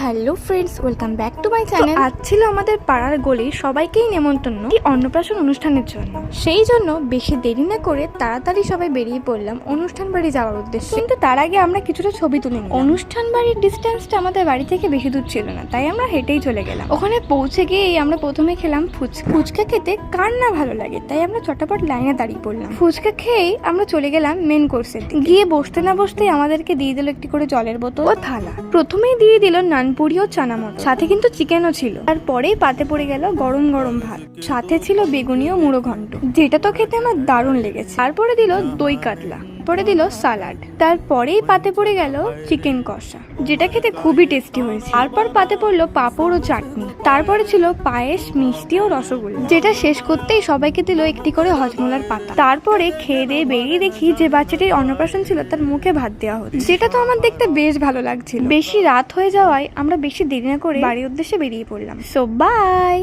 Hello friends, welcome back to my channel. আজ ছিল আমাদের পাড়ার গলির সবাইকেই নেমন্তন্ন এই অন্নপ্রাশন অনুষ্ঠানের জন্য। সেই জন্য বেশি দেরি না করে তাড়াতাড়ি সবাই বেরিয়ে পড়লাম অনুষ্ঠান বাড়ি যাওয়ার উদ্দেশ্যে। কিন্তু তার আগে আমরা কিছুটা ছবি তুলে নিলাম। অনুষ্ঠান বাড়ির ডিস্টেন্সটা আমাদের বাড়ি থেকে বেশি দূর ছিল না, তাই আমরা হেঁটেই চলে গেলাম। ওখানে পৌঁছে গিয়েই আমরা প্রথমে খেলাম ফুচকা। ফুচকা খেতে কার না ভালো লাগে, তাই আমরা চটাপট লাইনে দাঁড়িয়ে পড়লাম। ফুচকা খেয়েই আমরা চলে গেলাম মেন কোর্সে। গিয়ে বসতে না বসতেই আমাদেরকে দিয়ে দিল একটি করে জলের বোতল ও থালা। প্রথমেই দিয়ে দিল নানপুরি ও চানা মটর, সাথে কিন্তু চিকেনও ছিল। তারপরেই পাতে পড়ে গেল গরম গরম ভাত, সাথে ছিল বেগুনি ও মুড়ো ঘন্ট, যেটা তো খেতে আমার দারুণ লেগেছে। তারপরে দিল দই কাতলা, পরে দিল সালাড, তারপরেই পাতে পড়ে গেল চিকেন কষা, যেটা খেতে খুবই টেস্টি হয়েছে। তারপর পাতে পড়লো পাঁপড় ও চাটনি, তারপরে ছিল পায়েস, মিষ্টি ও রসগোল্লা, যেটা শেষ করতেই সবাইকে দিল একটি করে হজমোলার পাতা। তারপরে খেয়ে দিয়ে বেরিয়ে দেখি যে বাচ্চাটির অন্নপ্রাশন ছিল তার মুখে ভাত দেওয়া হচ্ছে, যেটা তো আমার দেখতে বেশ ভালো লাগছিল। বেশি রাত হয়ে যাওয়ায় আমরা বেশি দেরি না করে বাড়ির উদ্দেশ্যে বেরিয়ে পড়লাম। So by.